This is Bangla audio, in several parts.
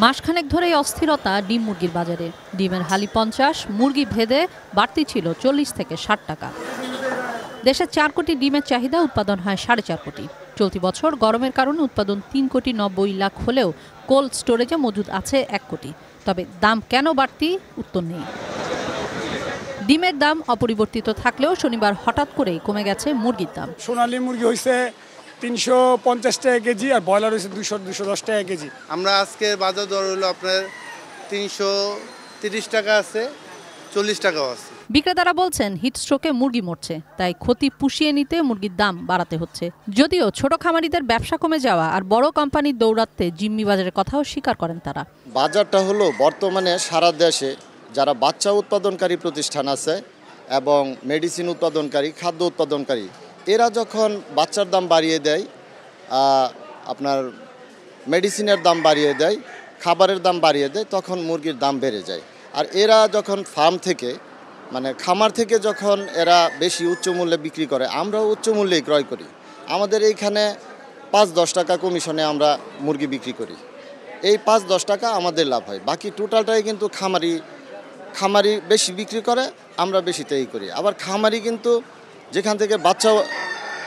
মাসখানেক ধরেই অস্থিরতা ডিম মুরগির বাজারে। ডিমের হালি 50, মুরগি ভেদে বাড়তি ছিল 40 থেকে 60 টাকা। দেশে 4 কোটি ডিমের চাহিদা, উৎপাদন হয় 4.5 কোটি। চলতি বছর গরমের কারণে উৎপাদন 3 কোটি 90 লাখ হলেও কোল্ড স্টোরেজে মজুদ আছে 1 কোটি। তবে দাম কেন বাড়তি, উত্তর নেই। ডিমের দাম অপরিবর্তিত থাকলেও শনিবার হঠাৎ করেই কমে গেছে মুরগির দাম। সোনালী মুরগি হয়েছে 350 টাকা কেজি আর ব্রয়লার হয়েছে 210 টাকা কেজি। আমরা আজকে বাজার দর হলো আপনার 330 টাকা আছে, 40 টাকাও আছে। বিক্রেতারা বলছেন হিটস্ট্রোকে মুরগি মরছে, তাই ক্ষতি পুষিয়ে নিতে মুরগির দাম বাড়াতে হচ্ছে। যদিও ছোট খামারিদের ব্যবসা কমে যাওয়া আর বড় কোম্পানির দৌরাত্মে জিম্মি বাজারের কথাও স্বীকার করেন তারা। বাজারটা হলো বর্তমানে সারা দেশে যারা বাচ্চা উৎপাদনকারী প্রতিষ্ঠান আছে এবং মেডিসিন উৎপাদনকারী, খাদ্য উৎপাদনকারী, এরা যখন বাচ্চার দাম বাড়িয়ে দেয়, আপনার মেডিসিনের দাম বাড়িয়ে দেয়, খাবারের দাম বাড়িয়ে দেয়, তখন মুরগির দাম বেড়ে যায়। আর এরা যখন ফার্ম থেকে মানে খামার থেকে যখন এরা বেশি উচ্চ মূল্যে বিক্রি করে, আমরাও উচ্চ মূল্যেই ক্রয় করি। আমাদের এইখানে 5-10 টাকা কমিশনে আমরা মুরগি বিক্রি করি। এই 5-10 টাকা আমাদের লাভ হয়, বাকি টোটালটাই কিন্তু খামারি বেশি বিক্রি করে, আমরা বেশিতেই করি। আবার খামারি কিন্তু যেখান থেকে বাচ্চা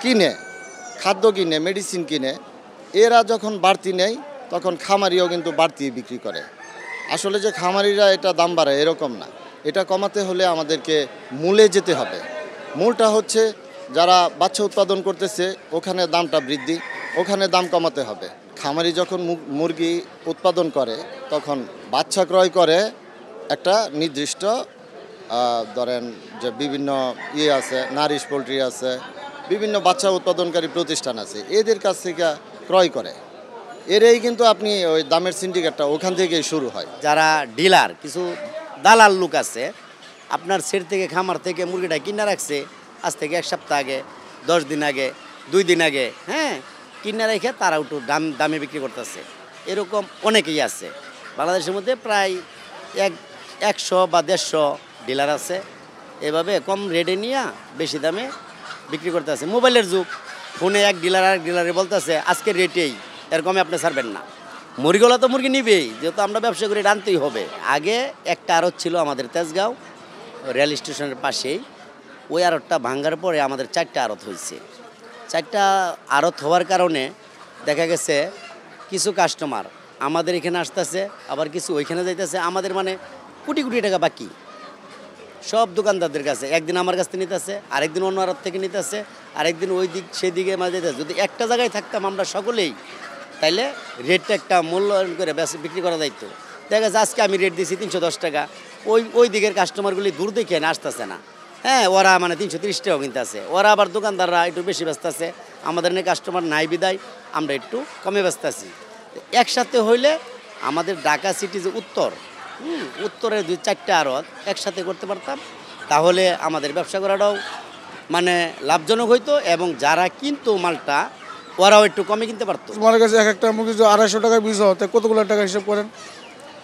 কিনে, খাদ্য কিনে, মেডিসিন কিনে, এরা যখন বাড়তি নেয় তখন খামারিও কিন্তু বাড়তি বিক্রি করে। আসলে যে খামারিরা এটা দাম বাড়ায় এরকম না, এটা কমাতে হলে আমাদেরকে মূলে যেতে হবে। মূলটা হচ্ছে যারা বাচ্চা উৎপাদন করতেছে ওখানে দামটা বৃদ্ধি, ওখানে দাম কমাতে হবে। খামারি যখন মুরগি উৎপাদন করে তখন বাচ্চা ক্রয় করে একটা নির্দিষ্ট ধরেন যে বিভিন্ন আছে, নারিশ পোলট্রি আছে, বিভিন্ন বাচ্চা উৎপাদনকারী প্রতিষ্ঠান আছে, এদের কাছ থেকে ক্রয় করে। এরাই কিন্তু আপনি ওই দামের সিন্ডিকেটটা ওখান থেকেই শুরু হয়। যারা ডিলার, কিছু দালাল লোক আছে, আপনার সেট থেকে খামার থেকে মুরগিটা কিনা রাখছে আজ থেকে 1 সপ্তাহ আগে, 10 দিন আগে, 2 দিন আগে, হ্যাঁ, কিনা রেখে তারা একটু দামে বিক্রি করতেছে। এরকম অনেকেই আছে বাংলাদেশের মধ্যে, প্রায় 100 বা 150 ডিলার আছে। এভাবে কম রেটে নিয়ে বেশি দামে বিক্রি করতেছে। মোবাইলের যুগ, ফোনে এক ডিলার আরেক ডিলারে বলতেছে আজকের রেটেই, এর কমে আপনি ছাড়বেন না। মুরগিওয়ালা তো মুরগি নিবেই, যেহেতু আমরা ব্যবসা করে আনতেই হবে। আগে একটা আড়ত ছিল আমাদের তেজগাঁও রেল স্টেশনের পাশেই, ওই আড়তটা ভাঙ্গার পরে আমাদের 4টা আড়ত হয়েছে। 4টা আড়ত হওয়ার কারণে দেখা গেছে কিছু কাস্টমার আমাদের এখানে আসতেছে, আবার কিছু ওইখানে যাইতেছে। আমাদের মানে কোটি কোটি টাকা বাকি সব দোকানদারদের কাছে। একদিন আমার কাছ থেকে নিতেছে, আরেকদিন অন্য আড়ত থেকে নিতেছে, আরেকদিন ওই দিক সেই দিকে মাঝে যেতেছে। যদি একটা জায়গায় থাকতাম আমরা সকলেই, তাইলে রেটটা একটা মূল্যায়ন করে বিক্রি করা যাইতো। দেখা যাচ্ছে আজকে আমি রেট দিয়েছি 310 টাকা, ওই দিকের কাস্টমারগুলি দূর দেখে আসতেছে না, হ্যাঁ, ওরা মানে 330 টাকাও কিনতে আছে। ওরা আবার দোকানদাররা একটু বেশি ব্যস্ত আছে, আমাদের নিয়ে কাস্টমার নাই বিদায় আমরা একটু কমে ব্যস্ত আছি। একসাথে হইলে আমাদের ঢাকা সিটি যে উত্তরের 2-4টা আড়ত একসাথে করতে পারতাম, তাহলে আমাদের ব্যবসা করাটাও মানে লাভজনক হইতো, এবং যারা কিনতো মালটা ওরাও একটু কমে কিনতে পারতো। তোমার কাছে এক একটা মুরগি 250 টাকা বীজ হতে কতগুলো টাকা হিসেব করেন।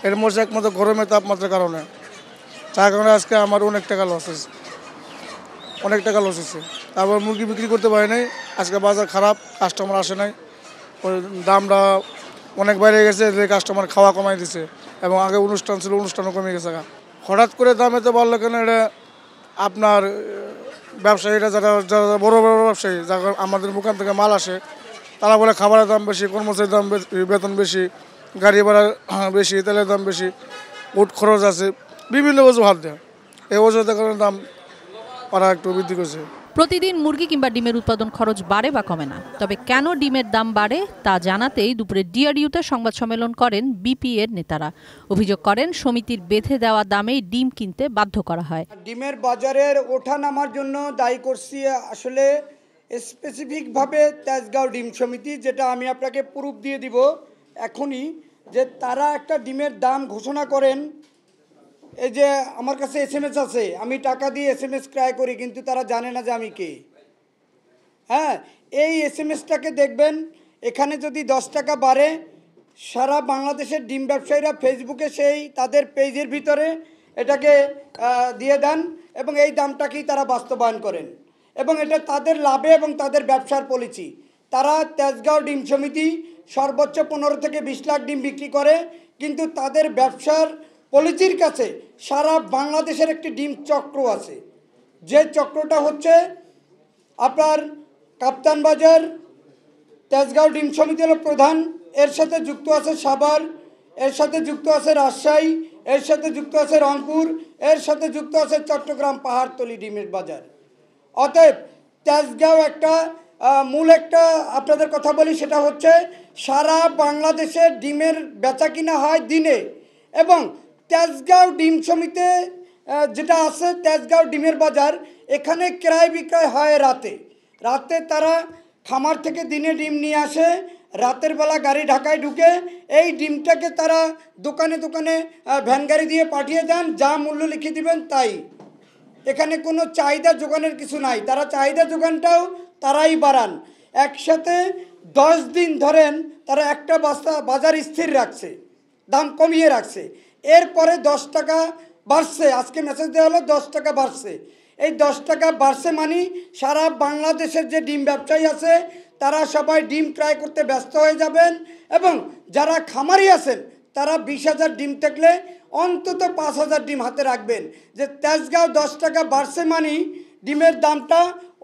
এর মধ্যে একমাত্র গরমের তাপমাত্রার কারণে, তার কারণে আজকে আমার অনেক টাকা লস হয়েছে। তারপর মুরগি বিক্রি করতে পারি নাই, আজকে বাজার খারাপ, কাস্টমার আসে নাই, ওই দামটা অনেক বাইরে গেছে, যে কাস্টমার খাওয়া কমাই দিছে, এবং আগে অনুষ্ঠান ছিল, অনুষ্ঠানও কমে গেছে। হঠাৎ করে দাম এতে বাড়লো কেন? এটা আপনার ব্যবসায়ীরা যারা বড় বড় ব্যবসায়ী, যারা আমাদের দোকান থেকে মাল আসে, তারা বলে খাবারের দাম বেশি, কর্মচারীর দাম বেতন বেশি, গাড়ি ভাড়া বেশি, তেলের দাম বেশি, উট খরচ আছে, বিভিন্ন অজুহাত দেয়। এই অজুহাতের কারণে দাম ওরা একটু বৃদ্ধি করছে। প্রতিদিন মুরগি কিংবা ডিমের উৎপাদন খরচ বাড়ে বা কমে না। তবে কেন ডিমের দাম বাড়ে তা জানাতেই দুপুরে ডিআরইউতে সংবাদ সম্মেলন করেন বিপি এর নেতারা। অভিযোগ করেন সমিতির বেঁধে দেওয়া দামেই ডিম কিনতে বাধ্য করা হয়। ডিমের বাজারের ওঠানামার জন্য দায়ী করছি আসলে স্পেসিফিকভাবে তেজগাঁও ডিম সমিতি, যেটা আমি আপনাকে প্রুফ দিয়ে দিব এখনই, যে তারা একটা ডিমের দাম ঘোষণা করেন। এই যে আমার কাছে SMS আছে, আমি টাকা দিয়ে SMS ক্রয় করি, কিন্তু তারা জানে না যে আমি কে। হ্যাঁ, এই SMS-টাকে দেখবেন, এখানে যদি 10 টাকা বাড়ে, সারা বাংলাদেশের ডিম ব্যবসায়ীরা ফেসবুকে সেই তাদের পেজের ভিতরে এটাকে দিয়ে দেন, এবং এই দামটাকেই তারা বাস্তবায়ন করেন, এবং এটা তাদের লাভে এবং তাদের ব্যবসার পলিসি। তারা তেজগাঁও ডিম সমিতি সর্বোচ্চ 15 থেকে 20 লাখ ডিম বিক্রি করে, কিন্তু তাদের ব্যবসার পলিসির কাছে সারা বাংলাদেশের একটি ডিম চক্র আছে, যে চক্রটা হচ্ছে আপনার কাপ্তান বাজার তেজগাঁও ডিম সমিতি হলো প্রধান, এর সাথে যুক্ত আছে সাভার, এর সাথে যুক্ত আছে রাজশাহী, এর সাথে যুক্ত আছে রংপুর, এর সাথে যুক্ত আছে চট্টগ্রাম পাহাড়তলি ডিমের বাজার। অতএব তেজগাঁও একটা মূল একটা আপনাদের কথা বলি, সেটা হচ্ছে সারা বাংলাদেশে ডিমের বেচা কিনা হয় দিনে, এবং তেজগাঁও ডিম সমিতি যেটা আছে তেজগাঁও ডিমের বাজার, এখানে ক্রয় বিক্রয় হয় রাতে। রাতে তারা খামার থেকে দিনে ডিম নিয়ে আসে, রাতের বেলা গাড়ি ঢাকায় ঢুকে এই ডিমটাকে তারা দোকানে দোকানে ভ্যান গাড়ি দিয়ে পাঠিয়ে দেন, যা মূল্য লিখে দিবেন তাই। এখানে কোনো চাহিদা যোগানের কিছু নাই, তারা চাহিদা যোগানটাও তারাই বাড়ান। একসাথে 10 দিন ধরেন তারা একটা বস্তা বাজার স্থির রাখছে, দাম কমিয়ে রাখছে, এরপরে 10 টাকা বাড়ছে, আজকে মেসেজ দেওয়া হলো 10 টাকা বাড়ছে। এই 10 টাকা বাড়ছে মানে সারা বাংলাদেশের যে ডিম ব্যবসায়ী আছে তারা সবাই ডিম ক্রয় করতে ব্যস্ত হয়ে যাবেন, এবং যারা খামারি আছেন তারা 20,000 ডিম থাকলে অন্তত 5,000 ডিম হাতে রাখবেন, যে তেজগাঁও 10 টাকা বাড়ছে মানে ডিমের দামটা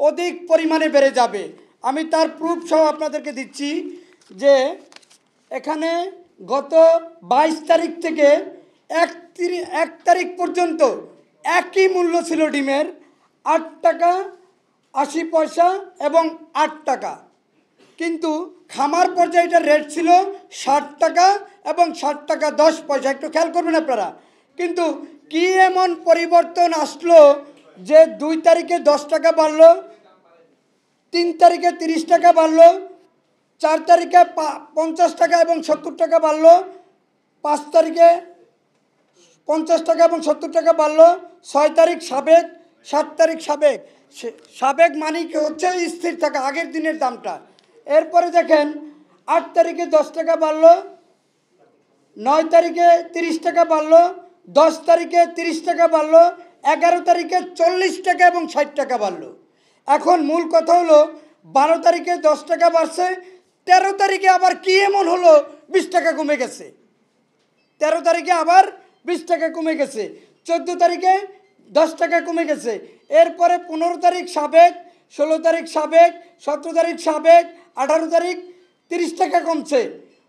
অধিক পরিমাণে বেড়ে যাবে। আমি তার প্রুফ সহ আপনাদেরকে দিচ্ছি যে এখানে গত 22 তারিখ থেকে 1 তারিখ পর্যন্ত একই মূল্য ছিল ডিমের, 8 টাকা 80 পয়সা এবং 8 টাকা, কিন্তু খামার পর্যায়ে এটার রেট ছিল 60 টাকা এবং 60 টাকা 10 পয়সা। একটু খেয়াল করবেন আপনারা। কিন্তু কি এমন পরিবর্তন আসলো যে 2 তারিখে 10 টাকা বাড়লো, 3 তারিখে 30 টাকা বাড়লো, 4 তারিখে 50 টাকা এবং 70 টাকা বাড়লো, 5 তারিখে 50 টাকা এবং 70 টাকা বাড়লো, 6 তারিখ সাবেক, 7 তারিখ সাবেক। সাবেক মানে কি হচ্ছে স্থির থাকা আগের দিনের দামটা। এরপরে দেখেন 8 তারিখে 10 টাকা বাড়লো, 9 তারিখে 30 টাকা বাড়লো, 10 তারিখে 30 টাকা বাড়লো, 11 তারিখে 40 টাকা এবং 60 টাকা বাড়লো। এখন মূল কথা হলো 12 তারিখে 10 টাকা বাড়ছে, 13 তারিখে আবার কি এমন হলো 20 টাকা কমে গেছে, 13 তারিখে আবার 20 টাকা কমে গেছে, 14 তারিখে 10 টাকা কমে গেছে। এরপরে 15 তারিখ সাবেক, 16 তারিখ সাবেক, 17 তারিখ সাবেক, 18 তারিখ 30 টাকা কমছে,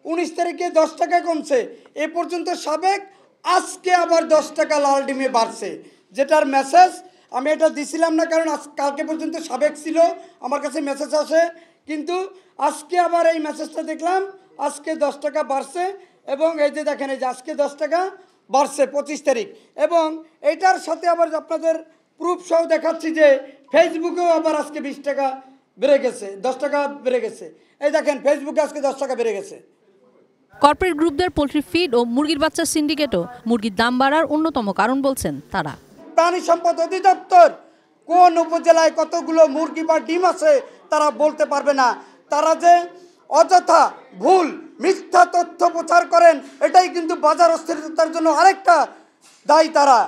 19 তারিখে 10 টাকা কমছে, এ পর্যন্ত সাবেক। আজকে আবার 10 টাকা লাল ডিমে বাড়ছে, যেটার মেসেজ আমি এটা দিছিলাম না, কারণ কালকে পর্যন্ত সাবেক ছিল, আমার কাছে মেসেজ আসে, কিন্তু আজকে আবার এই মেসেজটা দেখলাম, আজকে 10 টাকা বাড়ছে। এবং এই যে দেখেন, এই যে আজকে 10 টাকা বাড়ছে 25 তারিখ, এবং এইটার সাথে আবার আপনাদের প্রুফ সহ দেখাচ্ছি যে ফেসবুকেও আবার আজকে 20 টাকা বেড়ে গেছে, 10 টাকা বেড়ে গেছে। এই দেখেন ফেসবুকে আজকে 10 টাকা বেড়ে গেছে। কর্পোরেট গ্রুপদের পোল্ট্রি ফিড ও মুরগির বাচ্চা সিন্ডিকেটও মুরগির দাম বাড়ার অন্যতম কারণ বলছেন তারা। প্রাণী সম্পদ অধিদপ্তর কোন উপজেলায় কতগুলো মুরগি বা ডিম আছে তারা বলতে পারবে না। তারা যে অযথা ভুল মিথ্যা তথ্য প্রচার করেন, এটাই কিন্তু বাজার অস্থিরতার জন্য আরেকটা দায়ী তারা।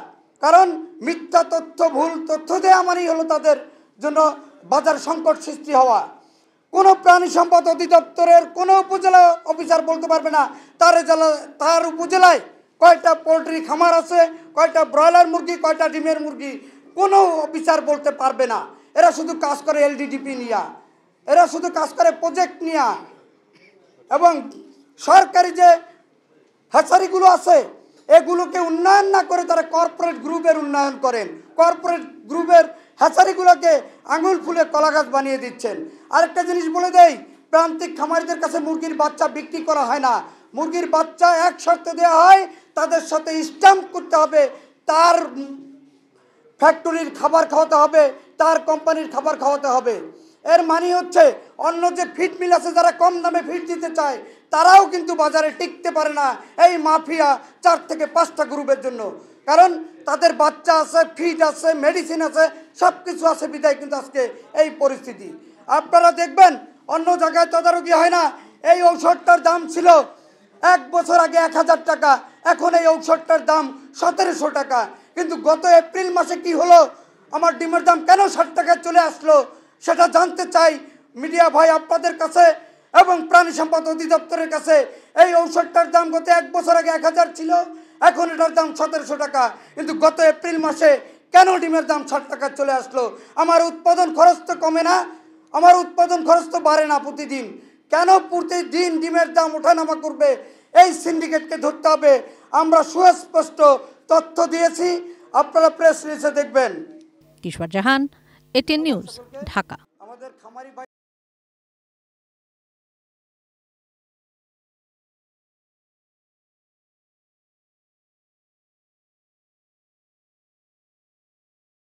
কারণ মিথ্যা তথ্য, ভুল তথ্য দেওয়া মানেই হলো তাদের জন্য বাজার সংকট সৃষ্টি হওয়া। কোনো প্রাণী সম্পদ অধিদপ্তরের কোনো উপজেলা অফিসার বলতে পারবে না তার উপজেলায় কয়টা পোলট্রি খামার আছে, কয়টা ব্রয়লার মুরগি, কয়টা ডিমের মুরগি, কোনো অফিসার বলতে পারবে না। এরা শুধু কাজ করে এলডিডিপি নিয়া, এরা শুধু কাজ করে প্রজেক্ট নিয়া, এবং সরকারি যে হ্যাচারিগুলো আছে এগুলোকে উন্নয়ন না করে তারা কর্পোরেট গ্রুপের উন্নয়ন করেন। কর্পোরেট গ্রুপের হ্যাচারিগুলোকে আঙুল ফুলে কলাগাছ বানিয়ে দিচ্ছেন। আরেকটা জিনিস বলে দেই, প্রান্তিক খামারিদের কাছে মুরগির বাচ্চা বিক্রি করা হয় না। মুরগির বাচ্চা এক শর্তে দেওয়া হয়, তাদের সাথে স্ট্যাম্প করতে হবে, তার ফ্যাক্টরির খাবার খাওয়াতে হবে, তার কোম্পানির খাবার খাওয়াতে হবে। এর মানে হচ্ছে অন্য যে ফিড মিল আছে যারা কম দামে ফিড দিতে চায় তারাও কিন্তু বাজারে টিকতে পারে না এই মাফিয়া 4 থেকে 5টা গ্রুপের জন্য। কারণ তাদের বাচ্চা আছে, ফিড আছে, মেডিসিন আছে, সব কিছু আছে বিধায় কিন্তু আজকে এই পরিস্থিতি। আপনারা দেখবেন অন্য জায়গায় তদারকি হয় না। এই ঔষধটার দাম ছিল 1 বছর আগে 1000 টাকা, এখন এই ঔষধটার দাম 1700 টাকা। কিন্তু গত এপ্রিল মাসে কি হলো, আমার ডিমের দাম কেন 60 টাকায় চলে আসলো সেটা জানতে চাই। মিডিয়া ভাই আপনাদের কাছে এবং প্রাণী সম্পদ অধিদপ্তরের কাছে এই ঔষধটার দাম গত 1 বছর আগে 1000 ছিল, এখন এটার দাম 1700 টাকা। কিন্তু গত এপ্রিল মাসে কেন ডিমের দাম 60 টাকা চলে আসলো? আমার উৎপাদন খরচ তো কমে না, আমার উৎপাদন খরচ তো বাড়ে না প্রতিদিন, কেন প্রতিদিন ডিমের দাম ওঠানামা করবে? এই সিন্ডিকেটকে ধরতে হবে। আমরা সুস্পষ্ট তথ্য দিয়েছি, আপনারা প্রেস রিলিজে দেখবেন। কিশোর জাহান, এটিএন নিউজ, ঢাকা। আমাদের খামারি